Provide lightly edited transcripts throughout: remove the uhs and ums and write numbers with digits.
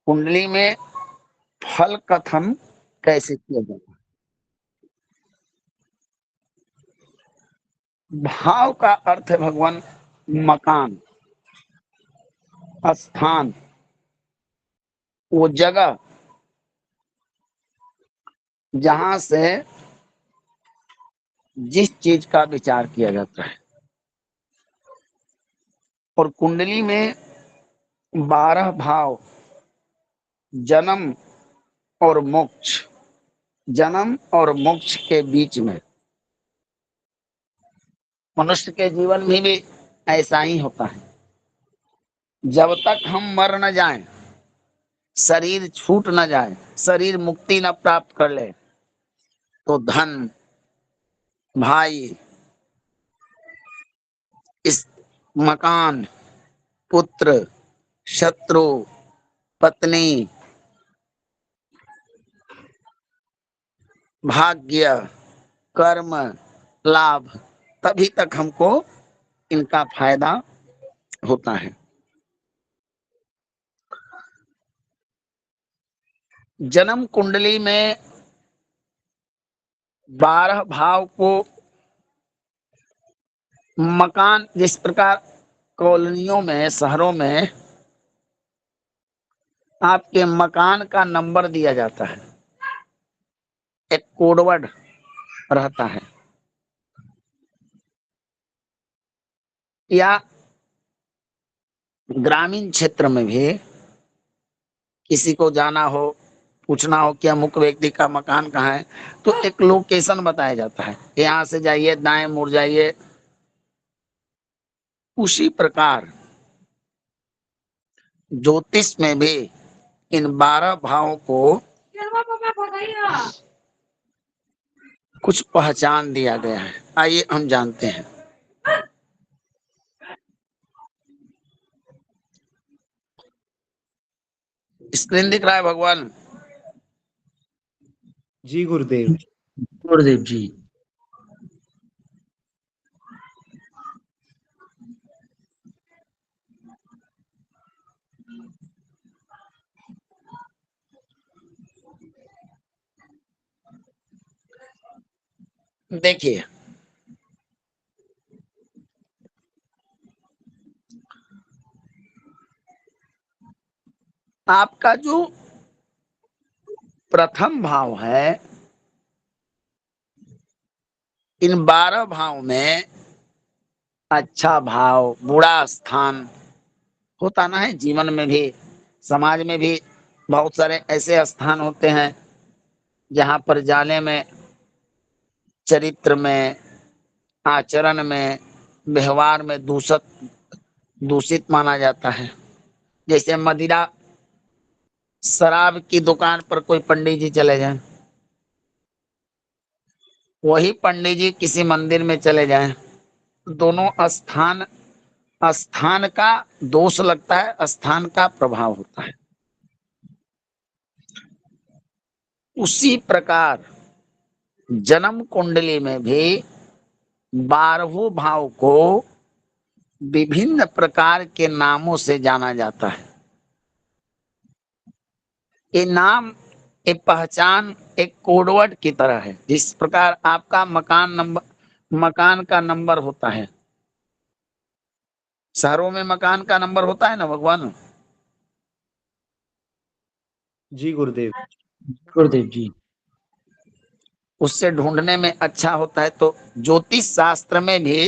कुंडली में फल कथन कैसे किया जाता है? भाव का अर्थ है भगवान मकान, स्थान, वो जगह जहां से जिस चीज का विचार किया जाता है। और कुंडली में 12 भाव, जन्म और मोक्ष, जन्म और मोक्ष के बीच में मनुष्य के जीवन में भी ऐसा ही होता है। जब तक हम मर न जाएं, शरीर छूट न जाए, शरीर मुक्ति न प्राप्त कर ले, तो धन, भाई, इस मकान, पुत्र, शत्रु, पत्नी, भाग्य, कर्म, लाभ, तभी तक हमको इनका फायदा होता है। जन्म कुंडली में 12 भाव को मकान, जिस प्रकार कॉलोनियों में, शहरों में आपके मकान का नंबर दिया जाता है, एक कोडवर्ड रहता है, या ग्रामीण क्षेत्र में भी किसी को जाना हो, पूछना हो कि अमुक व्यक्ति का मकान कहाँ है, तो एक लोकेशन बताया जाता है, यहाँ से जाइए, दाएं मुड़ जाइए। उसी प्रकार ज्योतिष में भी इन 12 भावों को कुछ पहचान दिया गया है। आइए हम जानते हैं। स्क्रीन दिख रहा है भगवान? जी गुरुदेव। गुरुदेव जी। देखिए, आपका जो प्रथम भाव है, इन 12 भाव में अच्छा भाव, बुरा स्थान होता ना है। जीवन में भी, समाज में भी बहुत सारे ऐसे स्थान होते हैं जहां पर जाने में, चरित्र में, आचरण में, व्यवहार में दूषित दूषित माना जाता है। जैसे मदिरा, शराब की दुकान पर कोई पंडित जी चले जाएं, वही पंडित जी किसी मंदिर में चले जाएं, दोनों स्थान, स्थान का दोष लगता है, स्थान का प्रभाव होता है। उसी प्रकार जन्म कुंडली में भी 12 भाव को विभिन्न प्रकार के नामों से जाना जाता है। ये नाम, ये पहचान एक कोडवर्ड की तरह है। जिस प्रकार आपका मकान नंबर, मकान का नंबर होता है, शहरों में मकान का नंबर होता है ना भगवान, जी गुरुदेव। गुरुदेव जी। उससे ढूंढने में अच्छा होता है। तो ज्योतिष शास्त्र में भी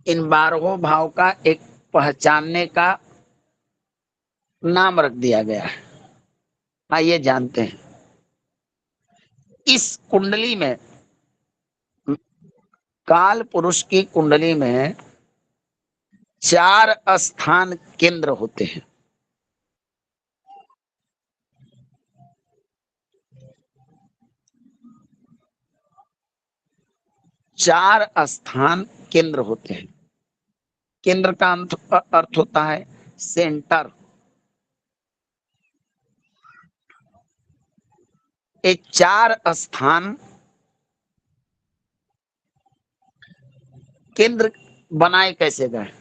इन 12 भाव का एक पहचानने का नाम रख दिया गया है। आइए जानते हैं। इस कुंडली में, काल पुरुष की कुंडली में 4 स्थान केंद्र होते हैं। 4 स्थान केंद्र होते हैं। केंद्र का अर्थ होता है सेंटर। ये 4 स्थान केंद्र बनाए कैसे गए?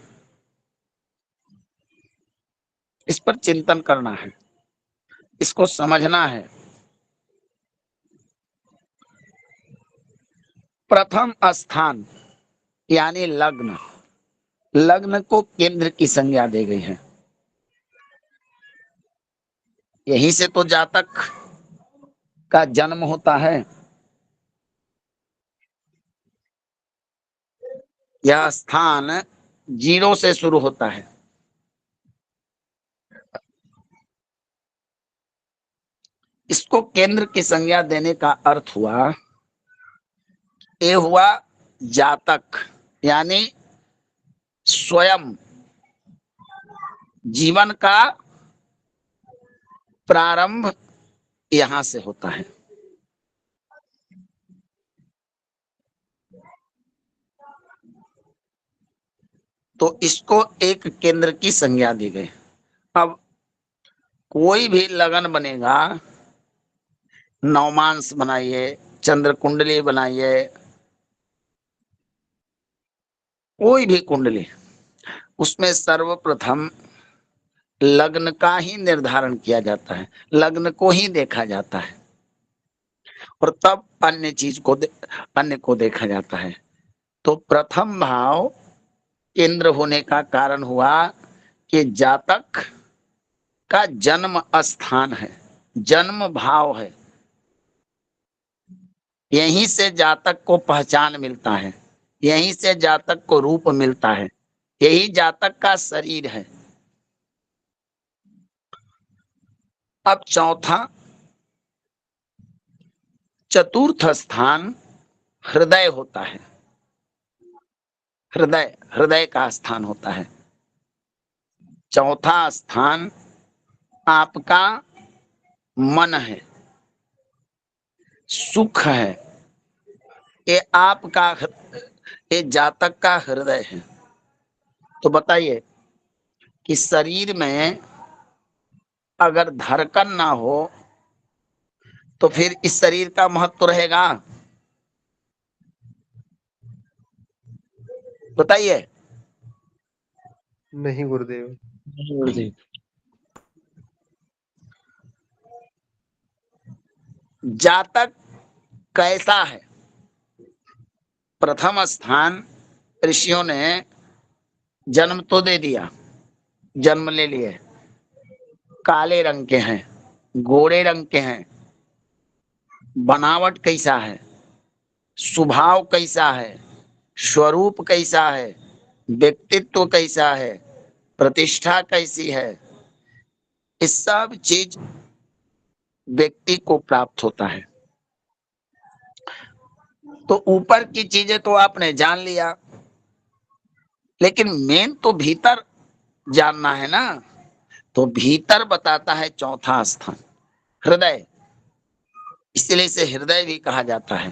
इस पर चिंतन करना है, इसको समझना है। प्रथम स्थान यानी लग्न, लग्न को केंद्र की संज्ञा दी गई है। यहीं से तो जातक का जन्म होता है। यह स्थान 0 से शुरू होता है। इसको केंद्र की संज्ञा देने का अर्थ हुआ, ये हुआ जातक यानी स्वयं जीवन का प्रारंभ यहां से होता है। तो इसको एक केंद्र की संज्ञा दी गई। अब कोई भी लगन बनेगा, नवमांस बनाइए, चंद्र कुंडली बनाइए, कोई भी कुंडली, उसमें सर्वप्रथम लग्न का ही निर्धारण किया जाता है, लग्न को ही देखा जाता है और तब अन्य चीज को अन्य को देखा जाता है। तो प्रथम भाव केंद्र होने का कारण हुआ कि जातक का जन्म स्थान है, जन्म भाव है। यहीं से जातक को पहचान मिलता है, यहीं से जातक को रूप मिलता है, यही जातक का शरीर है। अब चतुर्थ स्थान हृदय होता है। हृदय, हृदय का स्थान होता है। चौथा स्थान आपका मन है, सुख है। ये आपका, ये जातक का हृदय है। तो बताइए कि शरीर में अगर धड़कन ना हो तो फिर इस शरीर का महत्व रहेगा? बताइए। नहीं गुरुदेव। नहीं गुरुदेव। जातक कैसा है? प्रथम स्थान ऋषियों ने जन्म तो दे दिया, जन्म ले लिए, काले रंग के हैं, गोरे रंग के हैं, बनावट कैसा है, स्वभाव कैसा है, स्वरूप कैसा है, व्यक्तित्व कैसा है, प्रतिष्ठा कैसी है, इस सब चीज व्यक्ति को प्राप्त होता है। तो ऊपर की चीजें तो आपने जान लिया, लेकिन मेन तो भीतर जानना है ना। तो भीतर बताता है चौथा स्थान हृदय, इसलिए इसे हृदय भी कहा जाता है।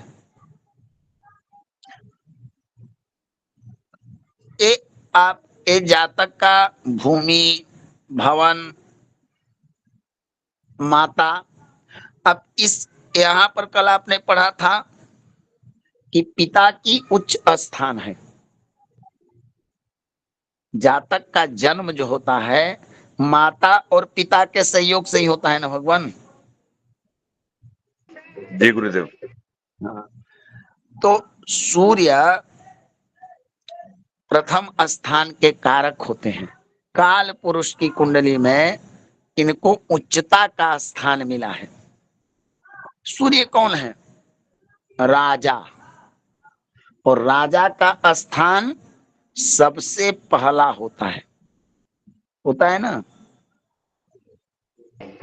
ये आप ये जातक का भूमि, भवन, माता। अब इस यहाँ पर कल आपने पढ़ा था कि पिता की उच्च स्थान है। जातक का जन्म जो होता है माता और पिता के सहयोग से ही होता है ना भगवान। जी गुरुदेव। हाँ। तो सूर्य प्रथम स्थान के कारक होते हैं। काल पुरुष की कुंडली में इनको उच्चता का स्थान मिला है। सूर्य कौन है? राजा। और राजा का स्थान सबसे पहला होता है ना।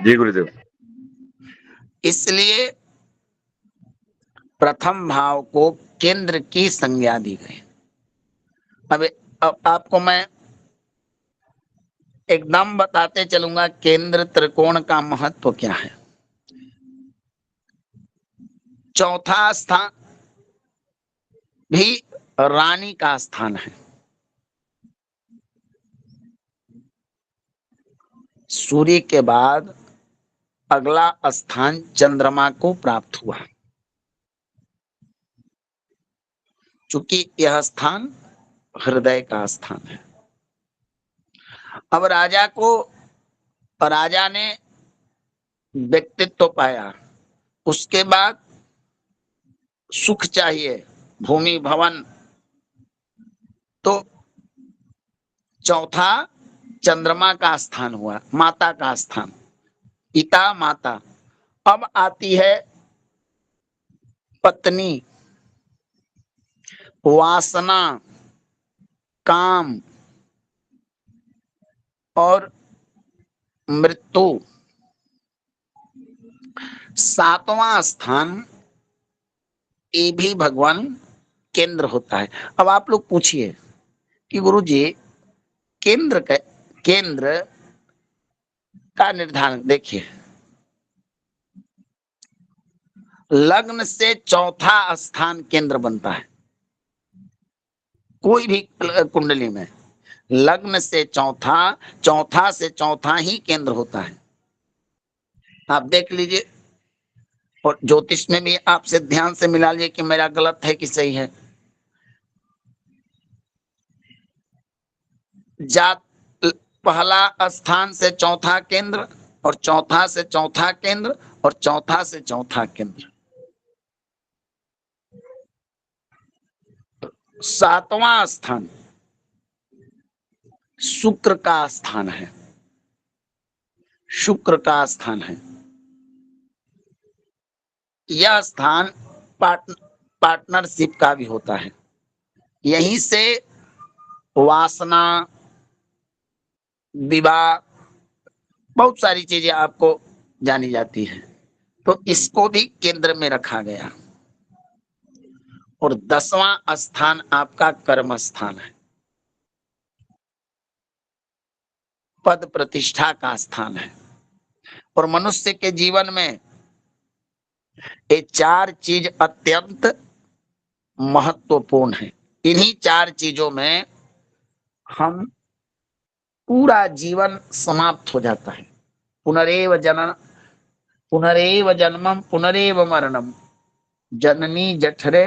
जी गुरुदेव। इसलिए प्रथम भाव को केंद्र की संज्ञा दी गई। अब आपको मैं एकदम बताते चलूंगा केंद्र त्रिकोण का महत्व क्या है। चौथा स्थान भी रानी का स्थान है। सूर्य के बाद अगला स्थान चंद्रमा को प्राप्त हुआ, चूंकि यह स्थान हृदय का स्थान है। अब राजा को और राजा ने व्यक्तित्व पाया, उसके बाद सुख चाहिए, भूमि भवन, तो चौथा चंद्रमा का स्थान हुआ, माता का स्थान, पिता माता। अब आती है पत्नी, वासना, काम और मृत्यु। सातवां स्थान ये भी भगवान केंद्र होता है। अब आप लोग पूछिए कि गुरु जी केंद्र का निर्धारण देखिए, लग्न से चौथा स्थान केंद्र बनता है। कोई भी कुंडली में लग्न से चौथा, चौथा से चौथा ही केंद्र होता है। आप देख लीजिए, और ज्योतिष में भी आपसे ध्यान से मिला लीजिए कि मेरा गलत है कि सही है। जात पहला स्थान से चौथा केंद्र, और चौथा से चौथा केंद्र, और चौथा से चौथा केंद्र। सातवां स्थान शुक्र का स्थान है, शुक्र का स्थान है। यह स्थान पार्टनरशिप का भी होता है। यहीं से वासना, विवाह, बहुत सारी चीजें आपको जानी जाती है। तो इसको भी केंद्र में रखा गया। और 10वां स्थान आपका कर्म स्थान है, पद प्रतिष्ठा का स्थान है। और मनुष्य के जीवन में ये चार चीज अत्यंत महत्वपूर्ण है। इन्हीं चार चीजों में हम पूरा जीवन समाप्त हो जाता है। पुनरेव जनन, पुनरेव जन्मम, पुनरेव मरणम, जननी जठरे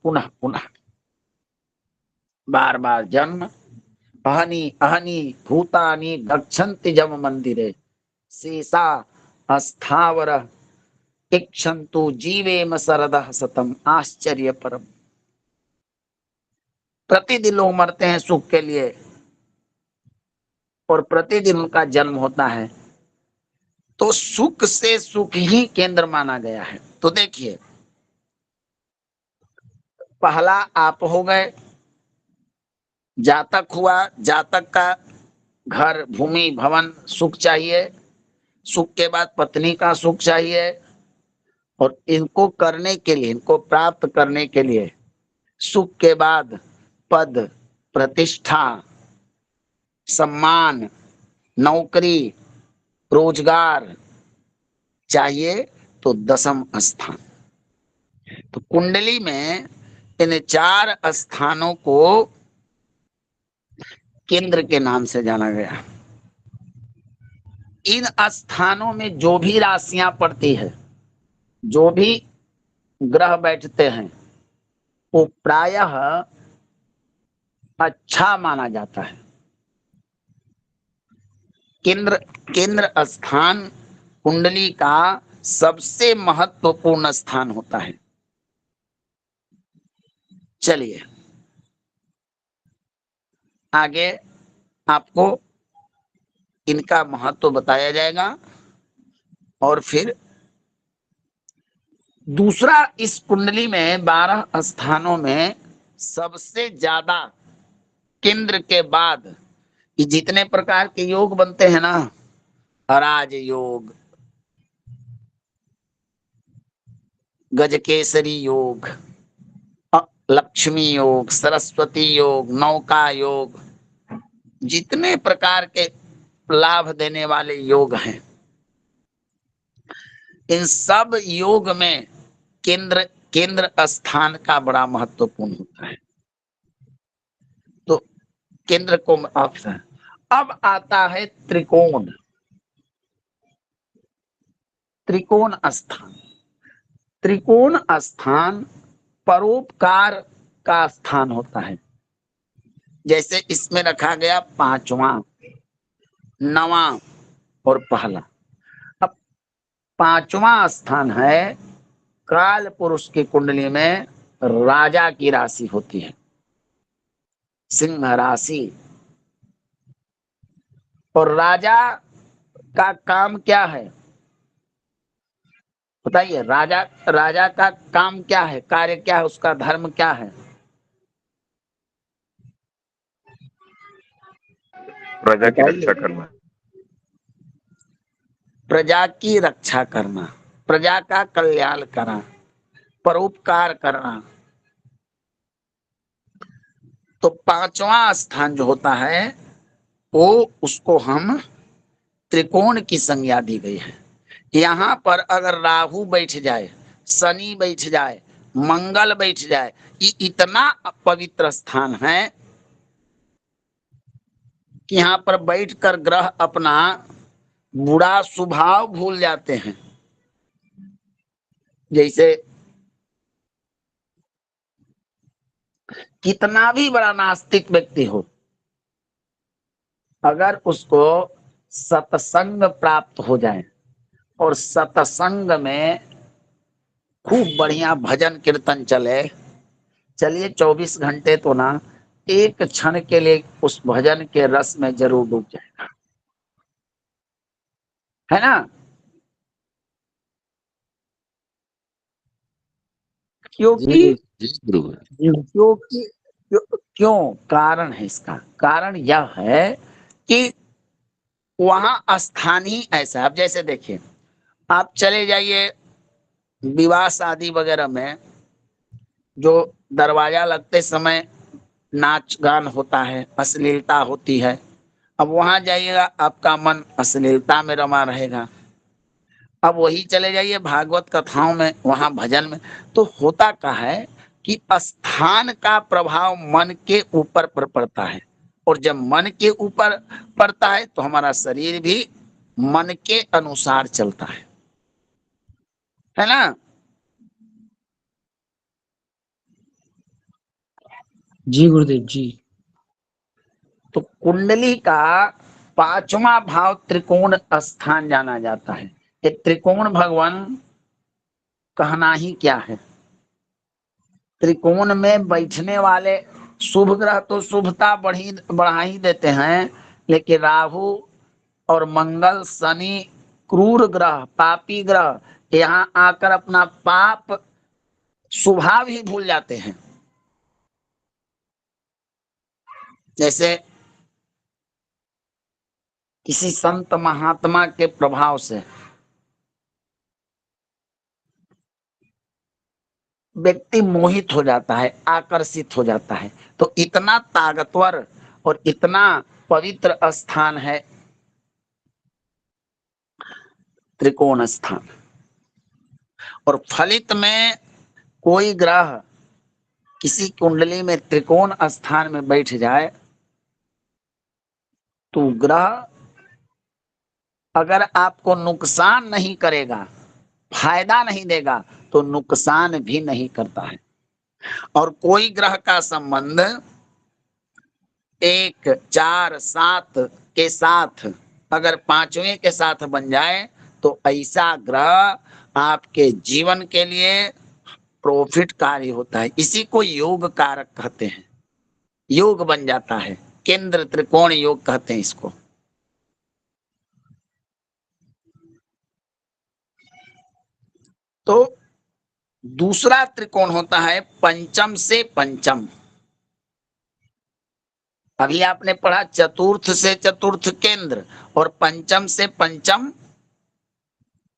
पुनः पुनः। बार बार जन्म, अहनी अहनी भूतानि गच्छन्ति जम मंदिरे, शेषा अस्थावर इक्षन्तु जीवेम शरदः शतम्, आश्चर्य परम। प्रतिदिन लोग मरते हैं सुख के लिए, और प्रतिदिन उनका जन्म होता है। तो सुख से सुख ही केंद्र माना गया है। तो देखिए, पहला आप हो गए, जातक हुआ, जातक का घर, भूमि, भवन, सुख चाहिए। सुख के बाद पत्नी का सुख चाहिए। और इनको करने के लिए, इनको प्राप्त करने के लिए सुख के बाद पद, प्रतिष्ठा, सम्मान, नौकरी, रोजगार चाहिए। तो 10वां स्थान। तो कुंडली में इन चार स्थानों को केंद्र के नाम से जाना गया। इन स्थानों में जो भी राशियां पड़ती है, जो भी ग्रह बैठते हैं, वो प्रायः अच्छा माना जाता है। केंद्र केंद्र स्थान कुंडली का सबसे महत्वपूर्ण स्थान होता है। चलिए आगे आपको इनका महत्व बताया जाएगा। और फिर दूसरा, इस कुंडली में 12 स्थानों में सबसे ज्यादा केंद्र के बाद ये जितने प्रकार के योग बनते हैं ना, राज योग, गजकेसरी योग, लक्ष्मी योग, सरस्वती योग, नौका योग, जितने प्रकार के लाभ देने वाले योग हैं, इन सब योग में केंद्र केंद्र स्थान का बड़ा महत्वपूर्ण होता है। तो केंद्र को ऑप्शन। अब आता है त्रिकोण, त्रिकोण स्थान। त्रिकोण स्थान परोपकार का स्थान होता है। जैसे इसमें रखा गया 5वां, 9वां, और पहला। अब पांचवा स्थान है काल पुरुष की कुंडली में राजा की राशि होती है, सिंह राशि। और राजा का काम क्या है बताइए? राजा राजा का काम क्या है, कार्य क्या है, उसका धर्म क्या है? प्रजा की बताइए। रक्षा करना। प्रजा की रक्षा करना, प्रजा का कल्याण करना, परोपकार करना। तो पांचवा स्थान जो होता है वो उसको हम त्रिकोण की संज्ञा दी गई है। यहाँ पर अगर राहु बैठ जाए, शनि बैठ जाए, मंगल बैठ जाए, ये इतना पवित्र स्थान है कि यहाँ पर बैठकर ग्रह अपना बुरा स्वभाव भूल जाते हैं। जैसे कितना भी बड़ा नास्तिक व्यक्ति हो, अगर उसको सत्संग प्राप्त हो जाए और सत्संग में खूब बढ़िया भजन कीर्तन चले, चलिए 24 घंटे तो ना, एक क्षण के लिए उस भजन के रस में जरूर डूब जाएगा, है ना? क्योंकि जी जी गुरु। जी क्योंकि क्यों कारण है इसका? कारण यह है कि वहां स्थान ही ऐसा है। अब जैसे देखिए, आप चले जाइए विवाह शादी वगैरह में, जो दरवाजा लगते समय नाच गान होता है, अश्लीलता होती है। अब वहां जाइएगा, आपका मन अश्लीलता में रमा रहेगा। अब वही चले जाइए भागवत कथाओं में, वहां भजन में, तो होता क्या है कि स्थान का प्रभाव मन के ऊपर पर पड़ता है। और जब मन के ऊपर पड़ता है तो हमारा शरीर भी मन के अनुसार चलता है ना? जी गुरुदेव जी। तो कुंडली का पांचवा भाव त्रिकोण स्थान जाना जाता है। ये त्रिकोण भगवान कहना ही क्या है? त्रिकोण में बैठने वाले शुभ ग्रह तो शुभता बढ़ा ही देते हैं, लेकिन राहु और मंगल, शनि, क्रूर ग्रह, पापी ग्रह यहाँ आकर अपना पाप स्वभाव ही भूल जाते हैं। जैसे किसी संत महात्मा के प्रभाव से व्यक्ति मोहित हो जाता है, आकर्षित हो जाता है। तो इतना ताकतवर और इतना पवित्र स्थान है त्रिकोण स्थान। और फलित में कोई ग्रह किसी कुंडली में त्रिकोण स्थान में बैठ जाए तो ग्रह अगर आपको नुकसान नहीं करेगा, फायदा नहीं देगा, तो नुकसान भी नहीं करता है। और कोई ग्रह का संबंध 1, 4, 7 के साथ अगर पांचवें के साथ बन जाए तो ऐसा ग्रह आपके जीवन के लिए प्रॉफिटकारी होता है। इसी को योग कारक कहते हैं। योग बन जाता है, केंद्र त्रिकोण योग कहते हैं इसको। तो दूसरा त्रिकोण होता है पंचम से पंचम। अभी आपने पढ़ा चतुर्थ से चतुर्थ केंद्र, और पंचम से पंचम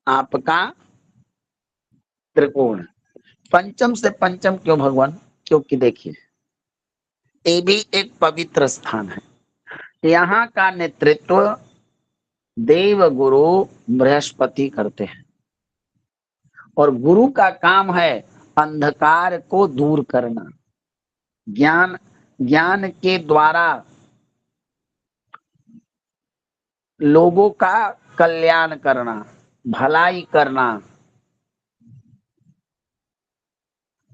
आपका त्रिकोण। पंचम से पंचम क्यों भगवान? क्योंकि देखिए, ये भी एक पवित्र स्थान है। यहाँ का नेतृत्व देव गुरु बृहस्पति करते हैं, और गुरु का काम है अंधकार को दूर करना, ज्ञान ज्ञान के द्वारा लोगों का कल्याण करना, भलाई करना,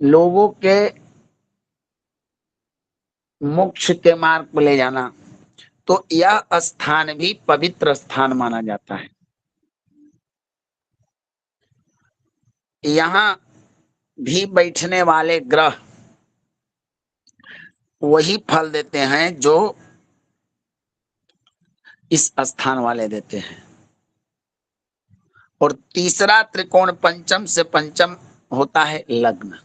लोगों के मोक्ष के मार्ग पर ले जाना। तो यह स्थान भी पवित्र स्थान माना जाता है। यहाँ भी बैठने वाले ग्रह वही फल देते हैं जो इस स्थान वाले देते हैं। और तीसरा त्रिकोण पंचम से पंचम होता है लग्न।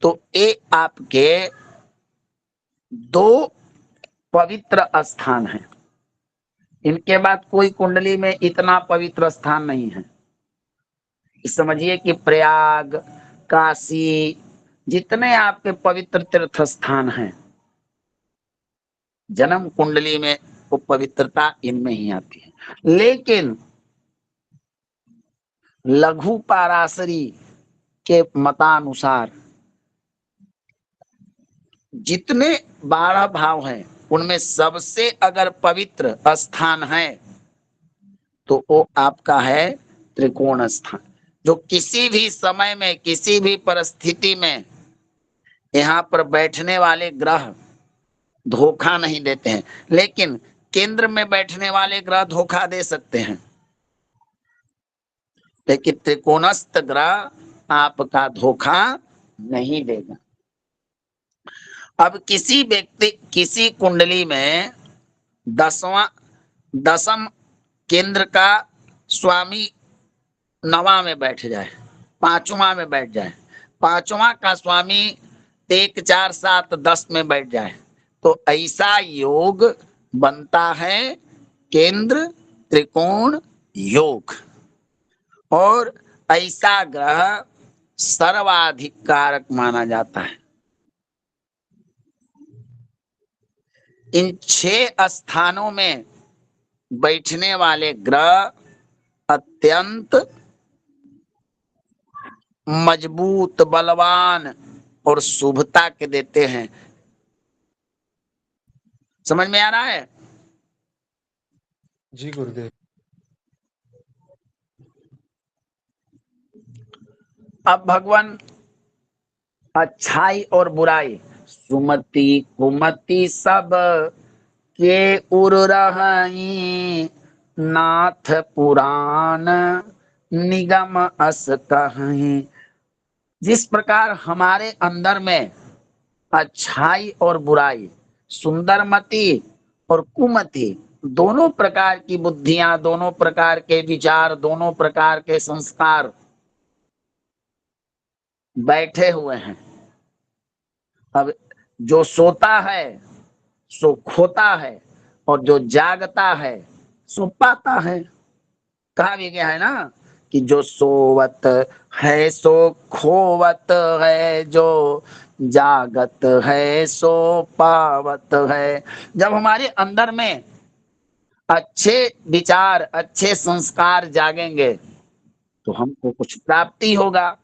तो ये आपके दो पवित्र स्थान हैं। इनके बाद कोई कुंडली में इतना पवित्र स्थान नहीं है। समझिए कि प्रयाग, काशी, जितने आपके पवित्र तीर्थ स्थान हैं, जन्म कुंडली में वो पवित्रता इनमें ही आती है। लेकिन लघु पाराशरी के मतानुसार जितने 12 भाव हैं उनमें सबसे अगर पवित्र स्थान है तो वो आपका है त्रिकोण स्थान, जो किसी भी समय में किसी भी परिस्थिति में यहाँ पर बैठने वाले ग्रह धोखा नहीं देते हैं। लेकिन केंद्र में बैठने वाले ग्रह धोखा दे सकते हैं, लेकिन त्रिकोणस्थ ग्रह आपका धोखा नहीं देगा। अब किसी व्यक्ति किसी कुंडली में दसम केंद्र का स्वामी 9वां में बैठ जाए, 5वां में बैठ जाए, 5वां का स्वामी 1, 4, 7, 10 में बैठ जाए, तो ऐसा योग बनता है केंद्र त्रिकोण योग। और ऐसा ग्रह सर्वाधिक कारक माना जाता है। इन 6 स्थानों में बैठने वाले ग्रह अत्यंत मजबूत, बलवान और शुभता के देते हैं। समझ में आ रहा है? जी गुरुदेव। अब भगवान अच्छाई और बुराई, सुमति कुमति सब के उर रही, नाथ पुराण निगम अस कहीं। जिस प्रकार हमारे अंदर में अच्छाई और बुराई, सुंदरमति और कुमति, दोनों प्रकार की बुद्धियां, दोनों प्रकार के विचार, दोनों प्रकार के संस्कार बैठे हुए हैं। अब जो सोता है सो खोता है, और जो जागता है सो पाता है। कहा भी गया है ना कि जो सोवत है सो खोवत है, जो जागत है सो पावत है। जब हमारे अंदर में अच्छे विचार, अच्छे संस्कार जागेंगे तो हमको कुछ प्राप्ति होगा।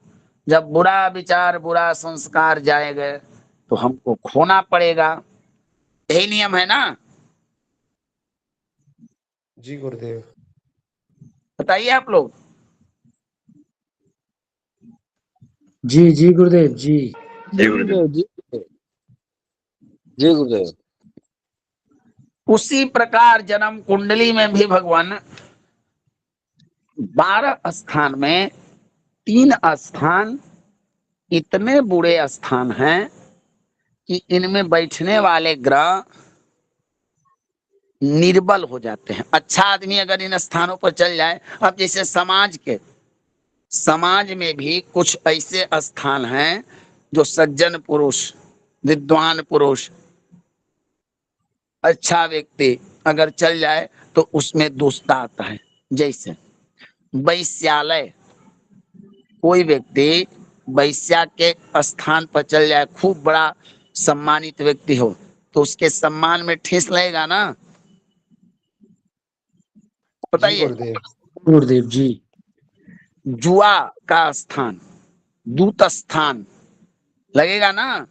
जब बुरा विचार, बुरा संस्कार जाएंगे तो हमको खोना पड़ेगा। यही नियम है ना? जी गुरुदेव। बताइए आप लोग। जी जी गुरुदेव जी। जी गुरुदेव। जी जी गुरुदेव। उसी प्रकार जन्म कुंडली में भी भगवान 12 स्थान में 3 स्थान इतने बुरे स्थान हैं कि इनमें बैठने वाले ग्रह निर्बल हो जाते हैं। अच्छा आदमी अगर इन स्थानों पर चल जाए, अब जैसे समाज में भी कुछ ऐसे स्थान हैं जो सज्जन पुरुष, विद्वान पुरुष, अच्छा व्यक्ति अगर चल जाए तो उसमें दुष्टता आता है। जैसे वैश्यालय, कोई व्यक्ति वैश्या के स्थान पर चल जाए, खूब बड़ा सम्मानित व्यक्ति हो, तो उसके सम्मान में ठेस लगेगा ना? जी बताइए। गुरुदेव। गुरुदेव जी। जुआ का स्थान, दूत स्थान लगेगा ना?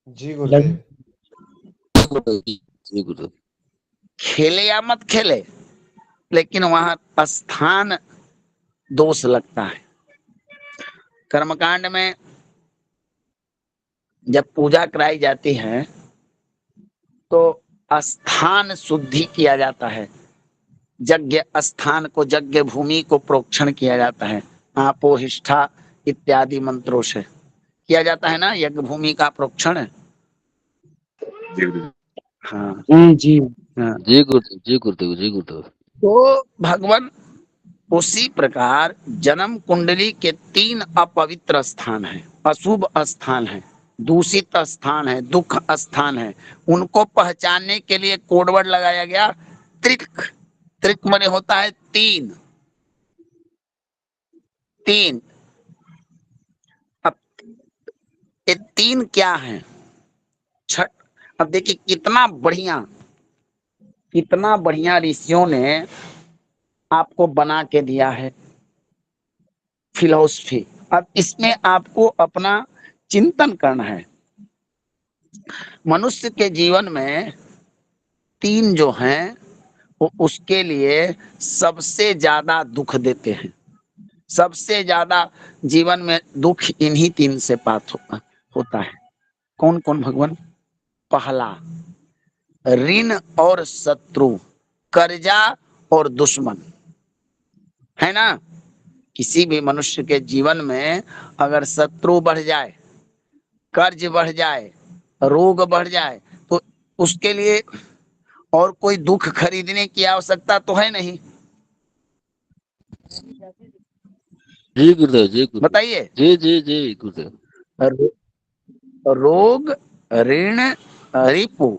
जी गुरुदेव। जी गुरुदेव। खेले या मत खेले, लेकिन वहां स्थान दोष लगता है। कर्मकांड में जब पूजा कराई जाती है तो स्थान शुद्धि किया जाता है, यज्ञ स्थान को, यज्ञ भूमि को प्रोक्षण किया जाता है, आपोहिष्ठा इत्यादि मंत्रों से किया जाता है ना यज्ञ भूमि का प्रोक्षण। जी गुरुदेव। हाँ जी जी हाँ। जी गुरुदेव, जी गुरुदेव, जी गुरुदेव। तो भगवान उसी प्रकार जन्म कुंडली के 3 अपवित्र स्थान है, अशुभ स्थान है, दूषित स्थान है, दुख स्थान है, उनको पहचानने के लिए कोडवर्ड लगाया गया त्रिक। त्रिक माने होता है 3। 3 अब ये 3 क्या है? छठ। अब देखिए कितना बढ़िया ऋषियों ने आपको बना के दिया है फिलॉसफी। अब इसमें आपको अपना चिंतन करना है। मनुष्य के जीवन में 3 जो हैं वो उसके लिए सबसे ज्यादा दुख देते हैं। सबसे ज्यादा जीवन में दुख इन्हीं 3 से होता है। कौन कौन भगवान? पहला ऋण और शत्रु, कर्जा और दुश्मन, है ना। किसी भी मनुष्य के जीवन में अगर शत्रु बढ़ जाए, कर्ज बढ़ जाए, रोग बढ़ जाए, तो उसके लिए और कोई दुख खरीदने की आवश्यकता तो है नहीं। जी गुरुदेव, जी गुरुदेव। बताइए। जी जी जी गुरुदेव। रोग, ऋण, रिपु,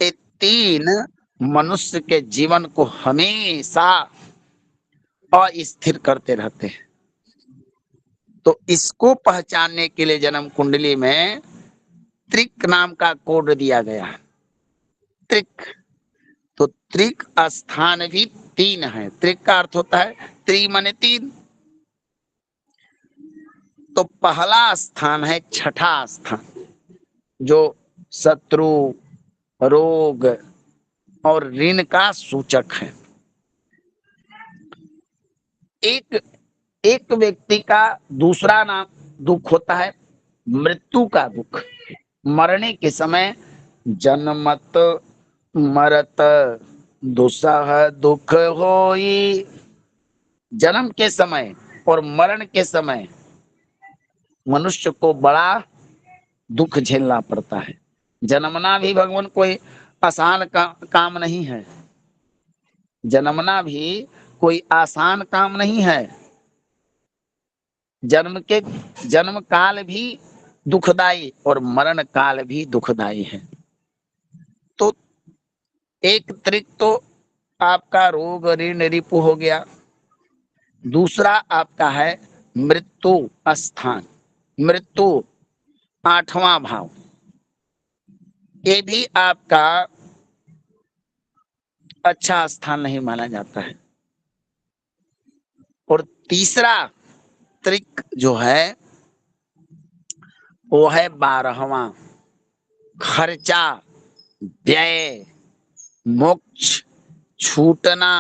ये 3 मनुष्य के जीवन को हमेशा अस्थिर करते रहते हैं। तो इसको पहचानने के लिए जन्म कुंडली में त्रिक नाम का कोड दिया गया। त्रिक, तो त्रिक स्थान भी 3 है। त्रिक का अर्थ होता है त्रि माने 3। तो पहला स्थान है छठा स्थान, जो शत्रु, रोग और ऋण का सूचक है। एक व्यक्ति का दूसरा नाम दुख होता है मृत्यु का दुख। मरने के समय जन्मत मरत दुसह दुख होई। जन्म के समय और मरण के समय मनुष्य को बड़ा दुख झेलना पड़ता है। जन्मना भी भगवान कोई आसान काम नहीं है। जन्मना भी कोई आसान काम नहीं है। जन्म काल भी दुखदाई और मरण काल भी दुखदाई है। तो एक त्रिक तो आपका रोग ऋण रिपु हो गया। दूसरा आपका है मृत्यु स्थान, मृत्यु 8वां भाव, ये भी आपका अच्छा स्थान नहीं माना जाता है। और तीसरा त्रिक जो है वो है 12वां, खर्चा, व्यय, मोक्ष, छूटना।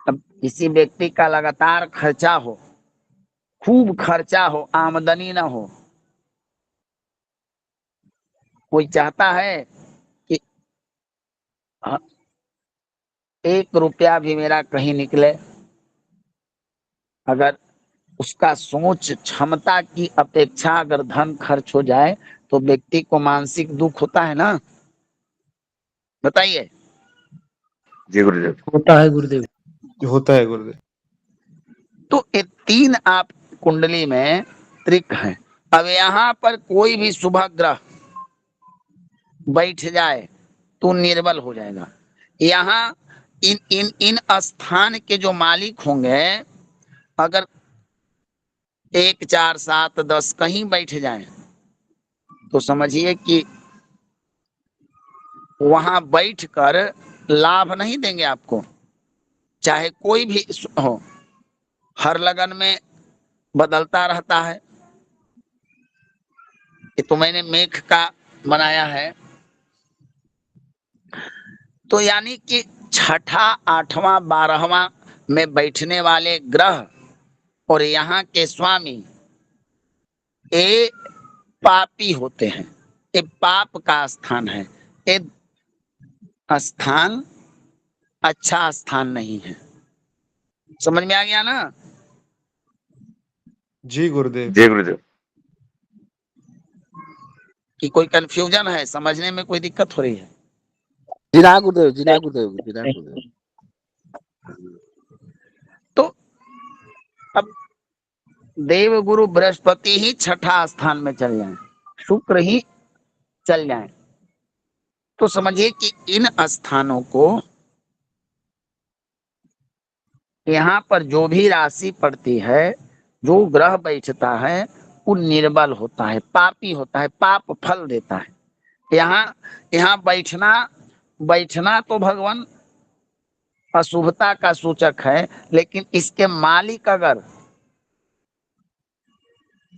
अब किसी व्यक्ति का लगातार खर्चा हो, खूब खर्चा हो, आमदनी ना हो, कोई चाहता है कि 1 रुपया भी मेरा कहीं निकले। अगर उसका सोच क्षमता की अपेक्षा अगर धन खर्च हो जाए तो व्यक्ति को मानसिक दुख होता है ना। बताइए। जी गुरुदेव। होता है गुरुदेव। होता है गुरुदेव। तो ये 3 आप कुंडली में त्रिक है। अब यहाँ पर कोई भी शुभ ग्रह बैठ जाए तो निर्बल हो जाएगा। यहाँ इन स्थान के जो मालिक होंगे, अगर 1 4 7 10 कहीं बैठ जाए तो समझिए कि वहां बैठकर लाभ नहीं देंगे आपको, चाहे कोई भी हो। हर लगन में बदलता रहता है। ये तो मैंने मेघ का बनाया है। तो यानी कि 6ठा 8वां 12वां में बैठने वाले ग्रह और यहाँ के स्वामी ये पापी होते हैं, ये पाप का स्थान है, ये स्थान अच्छा स्थान नहीं है। समझ में आ गया ना? जी गुरुदेव। जी गुरुदेव। कि कोई कंफ्यूजन है, समझने में कोई दिक्कत हो रही है? जी ना गुरुदेव, जी ना गुरुदेव, जी ना गुरुदेव। तो अब देव गुरु बृहस्पति ही छठा स्थान में चल जाए, शुक्र ही चल जाए, तो समझिए कि इन स्थानों को, यहाँ पर जो भी राशि पड़ती है, जो ग्रह बैठता है, वो निर्बल होता है, पापी होता है, पाप फल देता है। यहाँ यहाँ बैठना बैठना तो भगवान अशुभता का सूचक है, लेकिन इसके मालिक अगर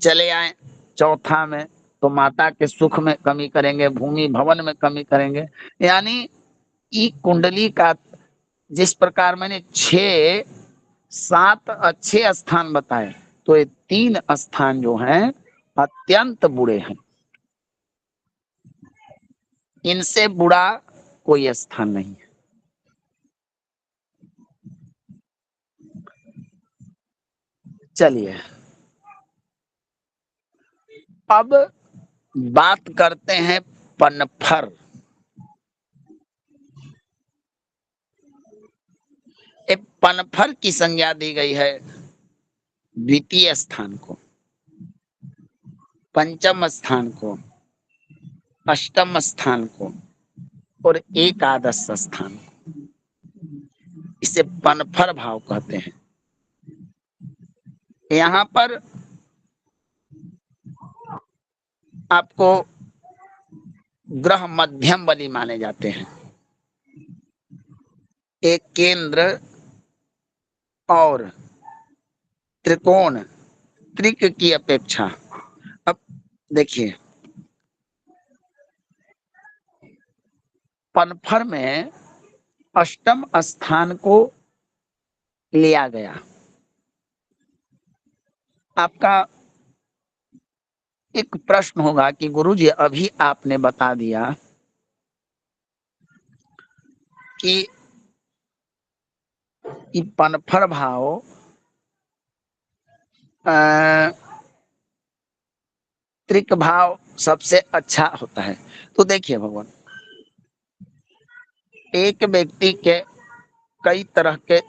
चले आए चौथा में, तो माता के सुख में कमी करेंगे, भूमि भवन में कमी करेंगे। यानी ई कुंडली का जिस प्रकार मैंने 6-7 अच्छे स्थान बताए, तो ये 3 स्थान जो हैं अत्यंत बुरे हैं। इनसे बुरा कोई स्थान नहीं है। चलिए अब बात करते हैं पनफर। एक पनफर की संज्ञा दी गई है द्वितीय स्थान को, पंचम स्थान को, अष्टम स्थान को और एकादश स्थान को। इसे पनफर भाव कहते हैं। यहाँ पर आपको ग्रह मध्यम बली माने जाते हैं, एक केंद्र और त्रिकोण त्रिक की अपेक्षा। अब देखिए, पनफर में अष्टम स्थान को लिया गया। आपका एक प्रश्न होगा कि गुरुजी अभी आपने बता दिया कि पनफर भाव त्रिक भाव सबसे अच्छा होता है। तो देखिए भगवान, एक व्यक्ति के कई तरह के,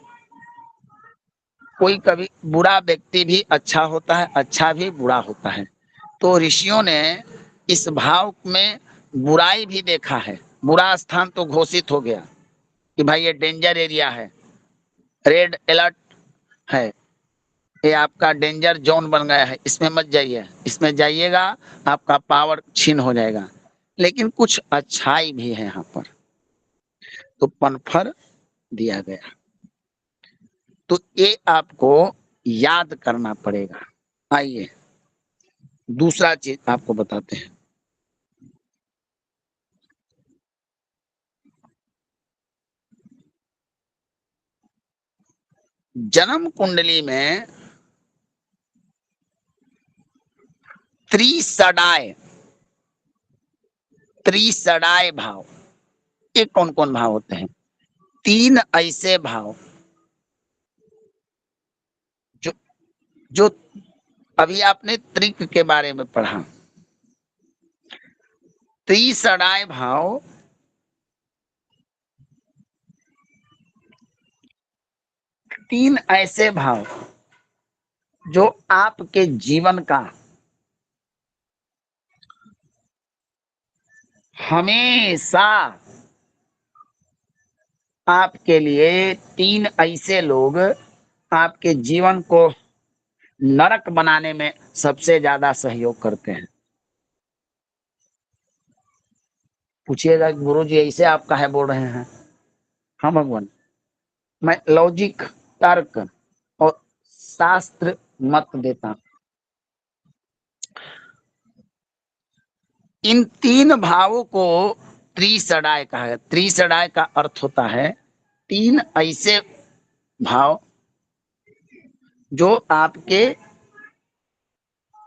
कोई कभी बुरा व्यक्ति भी अच्छा होता है, अच्छा भी बुरा होता है। तो ऋषियों ने इस भाव में बुराई भी देखा है। बुरा स्थान तो घोषित हो गया कि भाई ये डेंजर एरिया है, रेड अलर्ट है, ये आपका डेंजर जोन बन गया है, इसमें मत जाइए, इसमें जाइएगा आपका पावर छीन हो जाएगा। लेकिन कुछ अच्छाई भी है यहाँ पर, तो पनफर दिया गया। तो ये आपको याद करना पड़ेगा। आइए दूसरा चीज आपको बताते हैं। जन्म कुंडली में त्रिसडाय त्रिसडाय भाव, ये कौन कौन भाव होते हैं? 3 ऐसे भाव जो जो अभी आपने त्रिक के बारे में पढ़ा। त्रिसडाय भाव 3 ऐसे भाव जो आपके जीवन का हमेशा आपके लिए, 3 ऐसे लोग आपके जीवन को नरक बनाने में सबसे ज्यादा सहयोग करते हैं। पूछिएगा गुरु जी ऐसे आप काहे बोल रहे हैं? हाँ भगवान, मैं लॉजिक, तर्क और शास्त्र मत देता हूं। इन 3 भावों को त्रिसडाय कहा है। त्रिसडाय का अर्थ होता है 3 ऐसे भाव जो आपके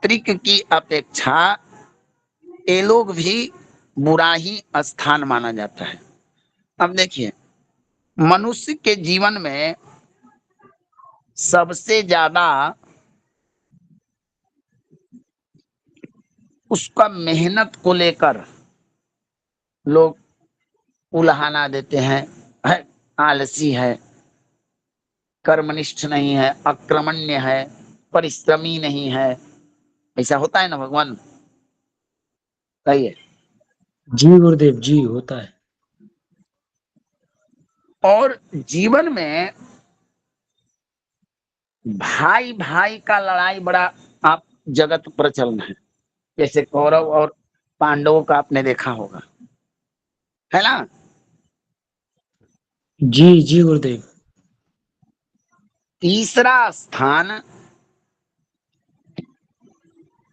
सात्विक की अपेक्षा ये लोग भी बुरा ही स्थान माना जाता है। अब देखिए, मनुष्य के जीवन में सबसे ज्यादा उसका मेहनत को लेकर लोग उल्हाना देते हैं, है आलसी है, कर्मनिष्ठ नहीं है, अक्रमण्य है, परिश्रमी नहीं है। ऐसा होता है ना भगवान, कहिए। जी गुरुदेव जी, होता है। और जीवन में भाई भाई का लड़ाई बड़ा आप जगत प्रचलन है। जैसे कौरव और पांडवों का आपने देखा होगा, है ना। जी जी गुरुदेव। तीसरा स्थान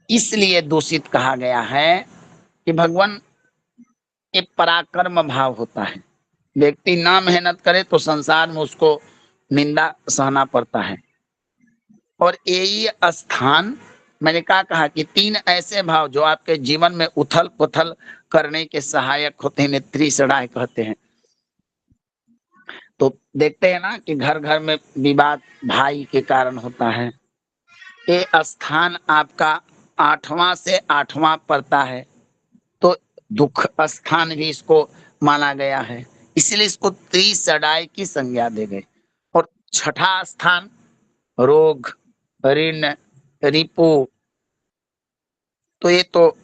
इसलिए दूषित कहा गया है कि भगवान ये पराक्रम भाव होता है। व्यक्ति ना मेहनत करे तो संसार में उसको निंदा सहना पड़ता है। और यही स्थान मैंने कहा कि तीन ऐसे भाव जो आपके जीवन में उथल पुथल करने के सहायक होते हैं, त्रिसड़ाय कहते हैं। तो देखते हैं ना कि घर घर में विवाद भाई के कारण होता है। ये स्थान आपका 8वां से 8वां पड़ता है, तो दुख स्थान भी इसको माना गया है, इसलिए इसको त्रिसड़ाय की संज्ञा दे गई। और छठा स्थान रोग, ऋण, रिपु, तो ये तो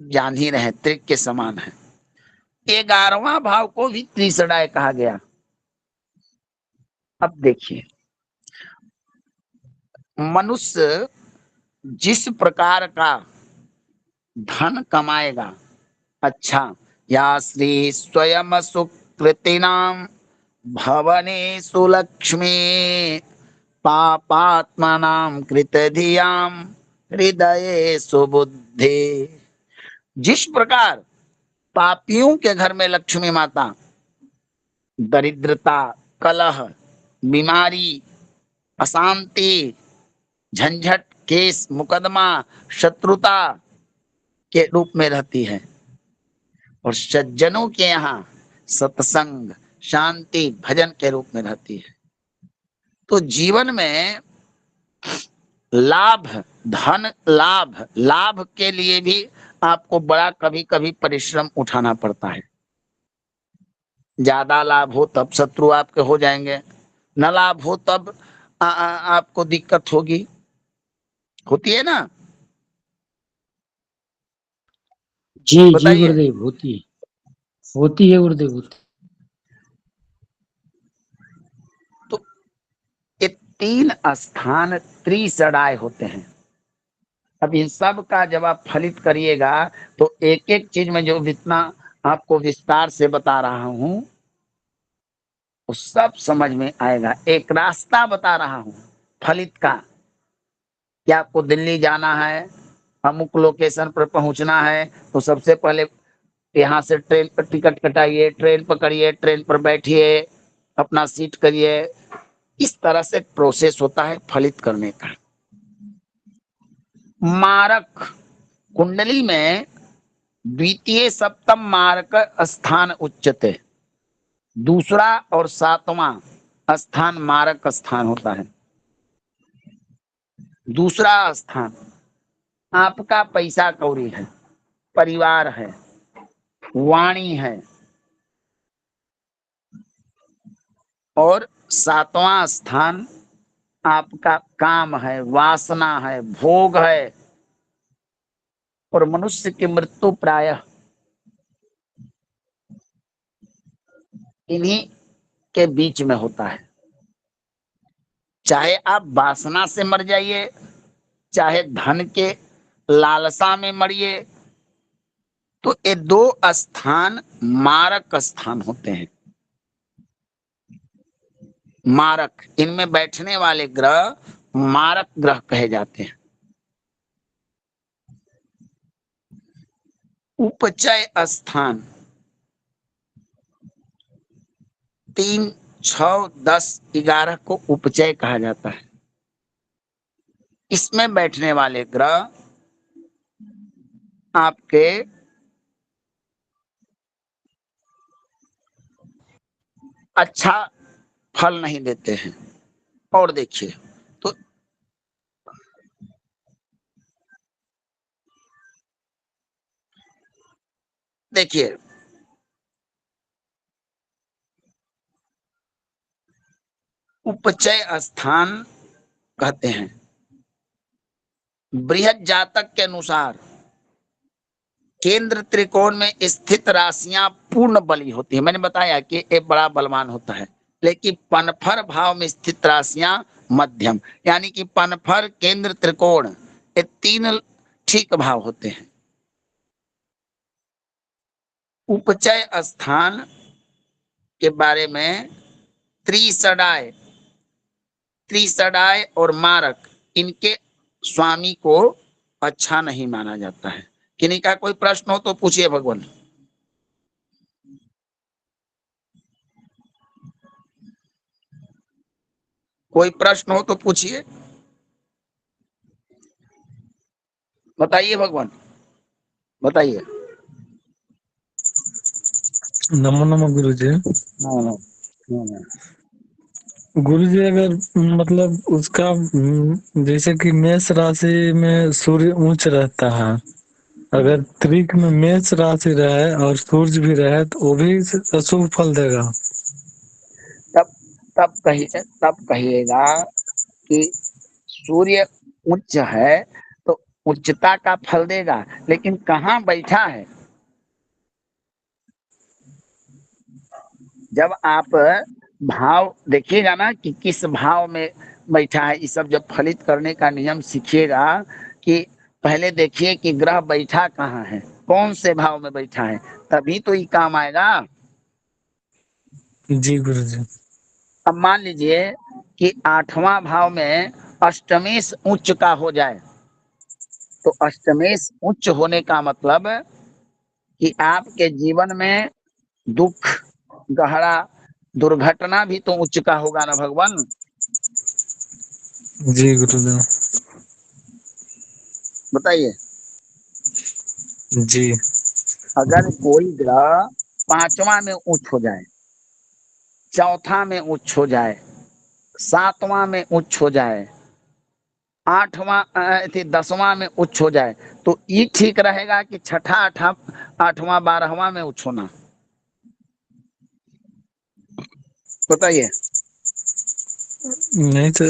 जान ही रहे त्रिक के समान है। 11वां भाव को भी त्रिसड़ाय कहा गया। अब देखिए, मनुष्य जिस प्रकार का धन कमाएगा, अच्छा, या श्री स्वयं सुकृतिनाम भवनेषु लक्ष्मी पापात्मनां कृतधियां हृदयेषु बुद्धि। जिस प्रकार पापियों के घर में लक्ष्मी माता दरिद्रता, कलह, बीमारी, अशांति, झंझट, केस, मुकदमा, शत्रुता के रूप में रहती है, और सज्जनों के यहाँ सत्संग, शांति, भजन के रूप में रहती है। तो जीवन में लाभ, धन लाभ, लाभ के लिए भी आपको बड़ा कभी कभी परिश्रम उठाना पड़ता है। ज्यादा लाभ हो तब शत्रु आपके हो जाएंगे, न लाभ हो तब आपको दिक्कत होगी, होती है ना। जी जी बताइए। गुरुदेव, होती है गुरुदेव, होती। तो ये तीन स्थान त्रिसड़ाय होते हैं। अब इन सब का जब आप फलित करिएगा तो एक एक चीज में जो जितना आपको विस्तार से बता रहा हूं वो सब समझ में आएगा। एक रास्ता बता रहा हूं फलित का, कि आपको दिल्ली जाना है, अमुक लोकेशन पर पहुंचना है, तो सबसे पहले यहाँ से ट्रेन पर टिकट कटाइए, ट्रेन पकड़िए, ट्रेन पर बैठिए, अपना सीट करिए। इस तरह से प्रोसेस होता है फलित करने का। मारक कुंडली में द्वितीय सप्तम मारक स्थान उच्चते, दूसरा और 7वां स्थान मारक स्थान होता है। दूसरा स्थान आपका पैसा कौड़ी है, परिवार है, वाणी है, और 7वां स्थान आपका काम है, वासना है, भोग है। और मनुष्य की मृत्यु प्रायः इन्हीं के बीच में होता है। चाहे आप वासना से मर जाइए, चाहे धन के लालसा में मरिए, तो ये दो स्थान मारक स्थान होते हैं। मारक, इनमें बैठने वाले ग्रह मारक ग्रह कहे जाते हैं। उपचय स्थान 3, 6, 10, 11 को उपचय कहा जाता है। इसमें बैठने वाले ग्रह आपके अच्छा फल नहीं देते हैं। और देखिए तो देखिए उपचय स्थान कहते हैं। बृहद जातक के अनुसार केंद्र त्रिकोण में स्थित राशियां पूर्ण बली होती है। मैंने बताया कि एक बड़ा बलवान होता है, लेकिन पनफर भाव में स्थित राशियां मध्यम, यानी कि पनफर, केंद्र, त्रिकोण, ये तीन ठीक भाव होते हैं। उपचय स्थान के बारे में त्रिसडाय त्रिसडाय और मारक, इनके स्वामी को अच्छा नहीं माना जाता है। किन्हीं का कोई प्रश्न हो तो पूछिए भगवान। कोई प्रश्न हो तो पूछिए, बताइए भगवान, बताइए। नमो नमो गुरुजी। गुरुजी अगर मतलब उसका जैसे कि मेष राशि में सूर्य उच्च रहता है, अगर त्रिक में मेष राशि रहे और सूर्य भी रहे तो वो भी अशुभ फल देगा। तब कहिएगा कि सूर्य उच्च है तो उच्चता का फल देगा, लेकिन कहाँ बैठा है। जब आप भाव देखिएगा ना कि किस भाव में बैठा है, ये सब जब फलित करने का नियम सीखिएगा कि पहले देखिए कि ग्रह बैठा कहाँ है, कौन से भाव में बैठा है, तभी तो ये काम आएगा। जी गुरुजी। अब मान लीजिए कि 8वां भाव में अष्टमेश उच्च का हो जाए, तो अष्टमेश उच्च होने का मतलब कि आपके जीवन में दुख, गहरा, दुर्घटना भी तो उच्च का होगा ना भगवान। जी गुरुजी। बताइए, जी। अगर कोई ग्रह 5वां में उच्च हो जाए, चौथा में उच्च हो जाए, 7वां में उच्च हो जाए, 10वां में उच्च हो जाए, तो ये ठीक रहेगा कि छठा, 8वां, 12वां में उच्च होना। बताइए। नहीं तो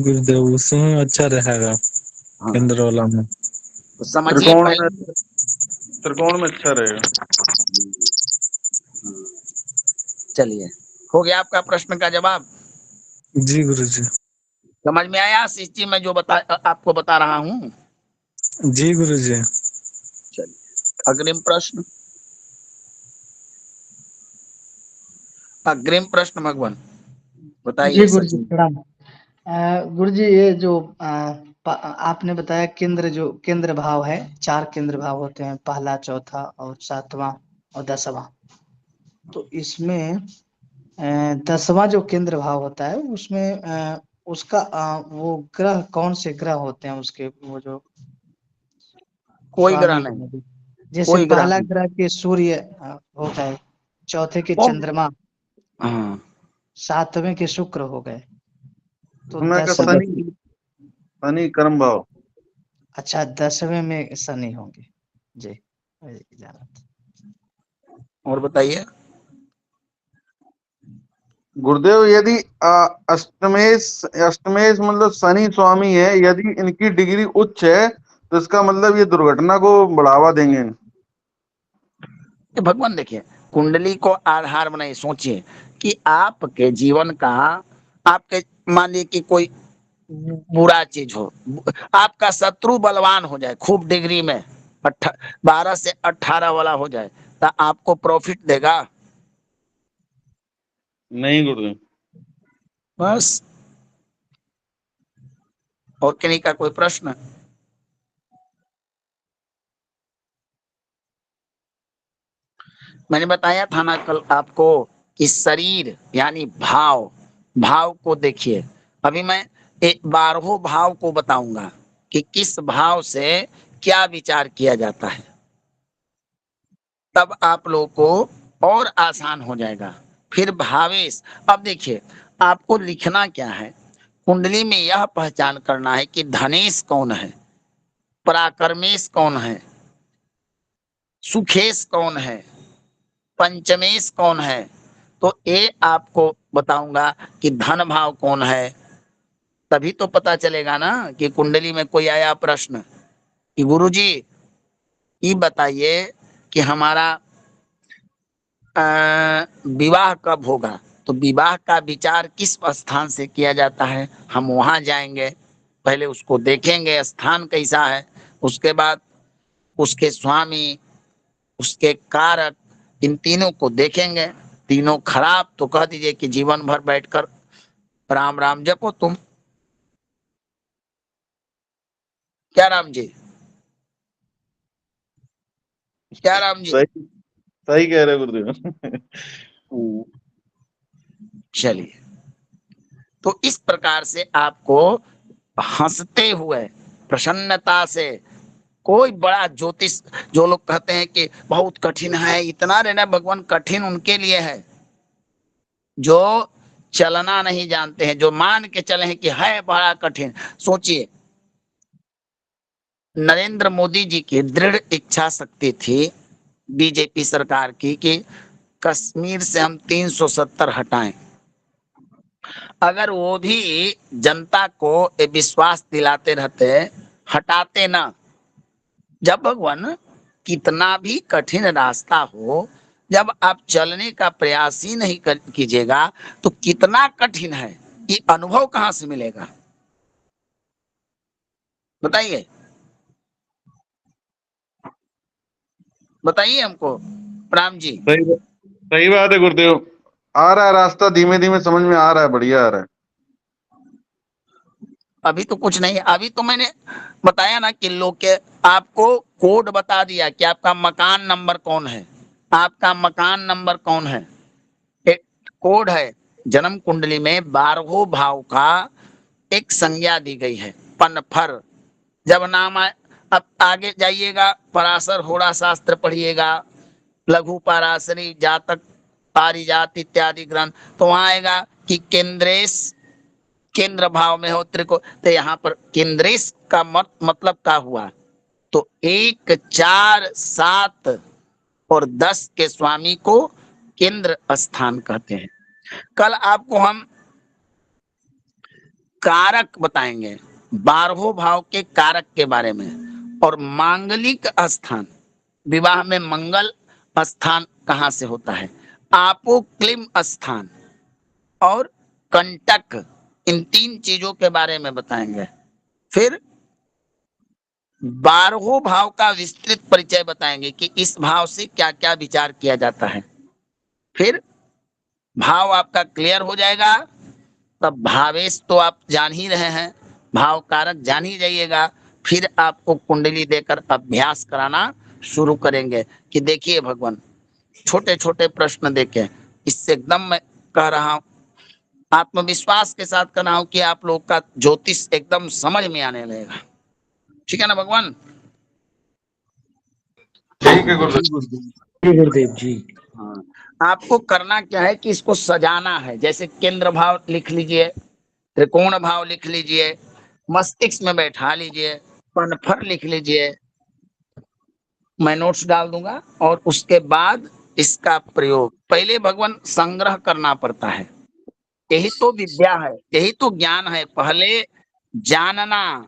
गुरुदेव उसमें अच्छा रहेगा, हाँ, केंद्र वाला में। तो समझिए त्रिकोण में, पहले। त्रिकोण में अच्छा रहेगा। चलिए, हो गया आपका प्रश्न का जवाब। जी गुरुजी। समझ में आया सिस्टम में जो आपको बता रहा हूँ। जी गुरुजी। चलिए, अग्रिम प्रश्न, अग्रिम प्रश्न भगवान बताइए जी गुरुजी सचिन। प्रणाम। गुरुजी ये जो आपने बताया केंद्र भाव है, 4 केंद्र भाव होते हैं, पहला, चौथा और 7वां और 10वां। तो इसमें 10वां जो केंद्र भाव होता है उसमें उसका वो ग्रह कौन से ग्रह होते हैं, उसके वो जो कोई ग्रह स्वामी नहीं, है। जैसे कोई ग्रह पहला नहीं। ग्रह के सूर्य होता है, चौथे के वो चंद्रमा, हाँ, 7वें के शुक्र हो गए, तो उसमें का 10वें शनि, शनि कर्म भाव। अच्छा 10वें में शनि होंगे। जी वही जाना था। और बताइए। गुरुदेव यदि अष्टमेश, अष्टमेश मतलब शनि स्वामी है, यदि इनकी डिग्री उच्च है तो इसका मतलब ये दुर्घटना को बढ़ावा देंगे। कि भगवान देखिए, कुंडली को आधार बनाइए, सोचिए कि आपके जीवन का, आपके मान लीजिए कि कोई बुरा चीज हो, आपका शत्रु बलवान हो जाए, खूब डिग्री में 12 से 18 वाला हो जाए, तो आपको प्रॉफिट देगा? नहीं गुरुदेव। बस। और किन्हीं का कोई प्रश्न? मैंने बताया था ना कल आपको कि शरीर यानी भाव, भाव को देखिए। अभी मैं 12 भाव को बताऊंगा, कि किस भाव से क्या विचार किया जाता है, तब आप लोगों को और आसान हो जाएगा। फिर भावेश, अब देखिए आपको लिखना क्या है, कुंडली में यह पहचान करना है कि धनेश कौन है, पराक्रमेश कौन है, सुखेश कौन है, पंचमेश कौन है। तो ये आपको बताऊंगा कि धन भाव कौन है, तभी तो पता चलेगा ना कि कुंडली में कोई आया प्रश्न कि गुरुजी ये बताइए कि हमारा विवाह कब होगा। तो विवाह का विचार किस स्थान से किया जाता है, हम वहां जाएंगे, पहले उसको देखेंगे स्थान कैसा है, उसके बाद उसके स्वामी, उसके कारक, इन तीनों को देखेंगे। तीनों खराब तो कह दीजिए कि जीवन भर बैठकर राम राम जपो तुम। क्या राम जी, क्या राम जी। सही सही कह रहे गुरुदेव। चलिए, तो इस प्रकार से आपको हंसते हुए प्रसन्नता से, कोई बड़ा ज्योतिष, जो लोग कहते हैं कि बहुत कठिन है, इतना रहना भगवान, कठिन उनके लिए है जो चलना नहीं जानते हैं, जो मान के चले हैं कि है बड़ा कठिन। सोचिए, नरेंद्र मोदी जी की दृढ़ इच्छा शक्ति थी बीजेपी सरकार की कि कश्मीर से हम 370 हटाएं। अगर वो भी जनता को ये विश्वास दिलाते रहते, हटाते ना, जब भगवान कितना भी कठिन रास्ता हो, जब आप चलने का प्रयास ही नहीं कीजिएगा तो कितना कठिन है, ये अनुभव कहां से मिलेगा बताइए, बताइए हमको राम जी। सही बात है गुरुदेव। आ रहा है रास्ता, धीमे धीमे समझ में आ रहा है, बढ़िया आ रहा है। अभी तो कुछ नहीं है, अभी तो मैंने बताया ना कि लोग के आपको कोड बता दिया कि आपका मकान नंबर कौन है, आपका मकान नंबर कौन है। एक कोड है, जन्म कुंडली में 12 भाव का एक संज्ञा दी गई है, पनफर। जब नाम आए, अब आगे जाइएगा, पराशर होड़ा शास्त्र पढ़िएगा, लघु पराशरी, जातक, पारिजात इत्यादि ग्रंथ, तो वहां आएगा कि केंद्रेश, केंद्र भाव में हो त्रिको, तो यहाँ पर केंद्रेश का मतलब क्या हुआ, तो 1, 4, 7 और 10 के स्वामी को केंद्र स्थान कहते हैं। कल आपको हम कारक बताएंगे, 12 भाव के कारक के बारे में, और मांगलिक स्थान, विवाह में मंगल स्थान कहां से होता है, आपोक्लिम स्थान और कंटक, इन 3 चीजों के बारे में बताएंगे। फिर 12 भाव का विस्तृत परिचय बताएंगे कि इस भाव से क्या क्या विचार किया जाता है। फिर भाव आपका क्लियर हो जाएगा, तब भावेश तो आप जान ही रहे हैं, भाव कारक जान ही जाइएगा। फिर आपको कुंडली देकर अभ्यास कराना शुरू करेंगे कि देखिए भगवान, छोटे छोटे प्रश्न देके, इससे एकदम मैं कह रहा हूं, आत्मविश्वास के साथ कह रहा हूं कि आप लोग का ज्योतिष एकदम समझ में आने लगेगा। ठीक है ना भगवान। ठीक है गुरुदेव। जी गुरुदेव, जी गुरुदेव जी। हाँ, आपको करना क्या है कि इसको सजाना है, जैसे केंद्र भाव लिख लीजिए, त्रिकोण भाव लिख लीजिए, मस्तिष्क में बैठा लीजिए, पनफर लिख लीजिए, मैं नोट्स डाल दूंगा, और उसके बाद इसका प्रयोग, पहले भगवान संग्रह करना पड़ता है, यही तो विद्या है, यही तो ज्ञान है, पहले जानना।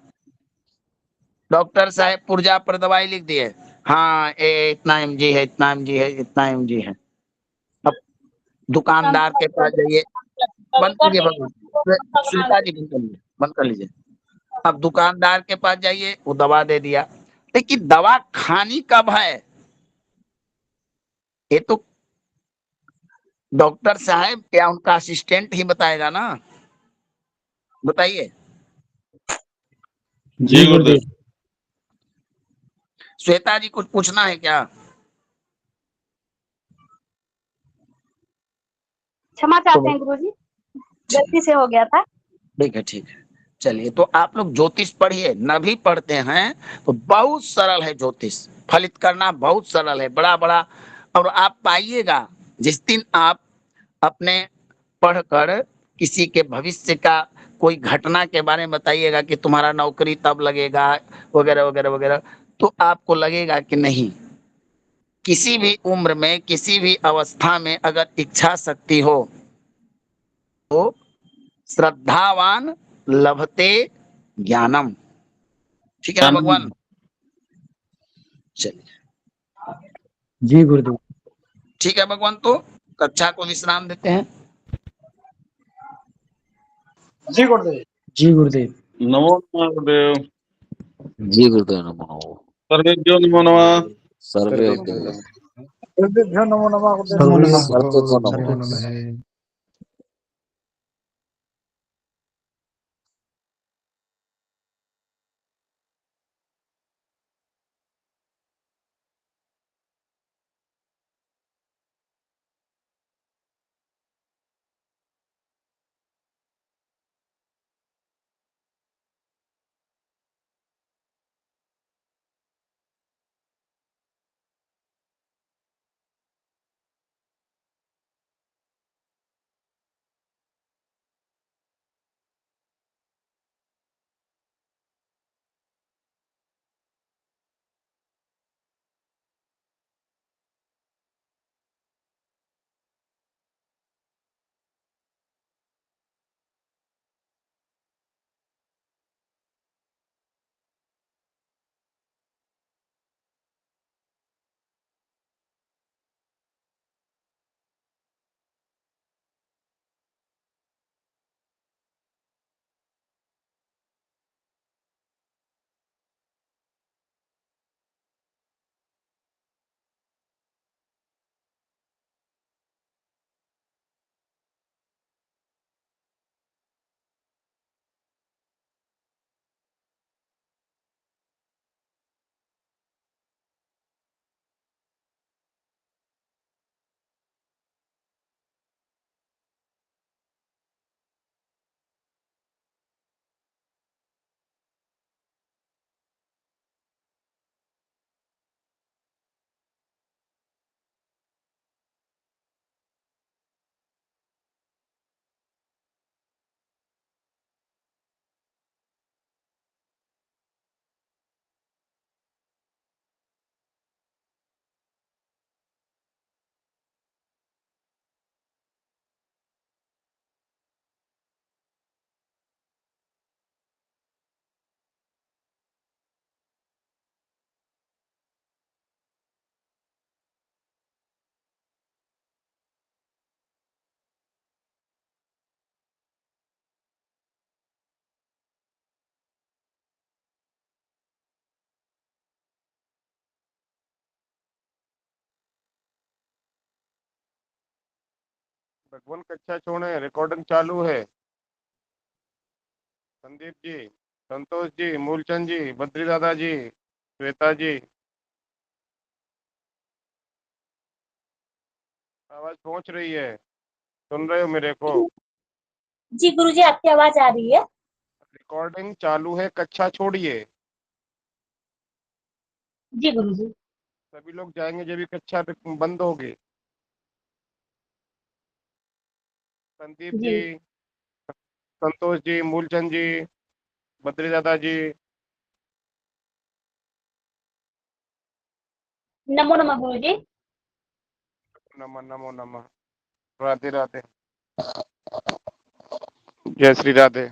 डॉक्टर साहब पुर्जा पर दवाई लिख दिए, हाँ ये इतना एमजी है, इतना एमजी है, इतना एमजी है। अब दुकानदार के पास जाइए, बंद कीजिए भगवान, सुनीता जी बंद कर लीजिए, बंद कर लीजिए। अब दुकानदार के पास जाइए, वो दवा दे दिया, लेकिन दवा खानी कब है, ये तो डॉक्टर साहब या उनका असिस्टेंट ही बताएगा ना, बताइए। जी गुरुदेव। श्वेता जी कुछ पूछना है क्या। क्षमा चाहते हैं गुरुजी, गलती से हो गया था। ठीक है, ठीक है, चलिए, तो आप लोग ज्योतिष पढ़िए, न भी पढ़ते हैं तो बहुत सरल है ज्योतिष, फलित करना बहुत सरल है, बड़ा बड़ा। और आप पाइएगा, जिस दिन आप अपने पढ़कर किसी के भविष्य का कोई घटना के बारे में बताइएगा कि तुम्हारा नौकरी तब लगेगा वगैरह वगैरह वगैरह, तो आपको लगेगा कि नहीं, किसी भी उम्र में किसी भी अवस्था में अगर इच्छा शक्ति हो तो श्रद्धावान लभते ज्ञानम। ठीक है ना भगवान? चलिए, जी गुरुदेव। ठीक है भगवान, तो कक्षा को विश्राम देते हैं। जी गुरुदेव। जी गुरुदेव। नमो नमः गुरुदेव। जी गुरुदेव नमो। सर्वेभ्यो नमो नमः। सर्वे गुरुदेव नमो नमः। सर्वे नमो। भगवान कक्षा छोड़े, रिकॉर्डिंग चालू है। संदीप जी, संतोष जी, मूलचंद जी, बद्री दादा जी, श्वेता जी, आवाज पहुंच रही है? सुन रहे हो मेरे को? जी गुरुजी, आपकी आवाज आ रही है। रिकॉर्डिंग चालू है, कक्षा छोड़िए। जी गुरुजी। सभी लोग जाएंगे जब भी कक्षा बंद होगी। संदीप जी जी, संतोष जी, मूलचंद जी, बद्री दादा जी, नमो नमः गुरुजी। नमः नमो नमः। राधे राधे। जय श्री राधे।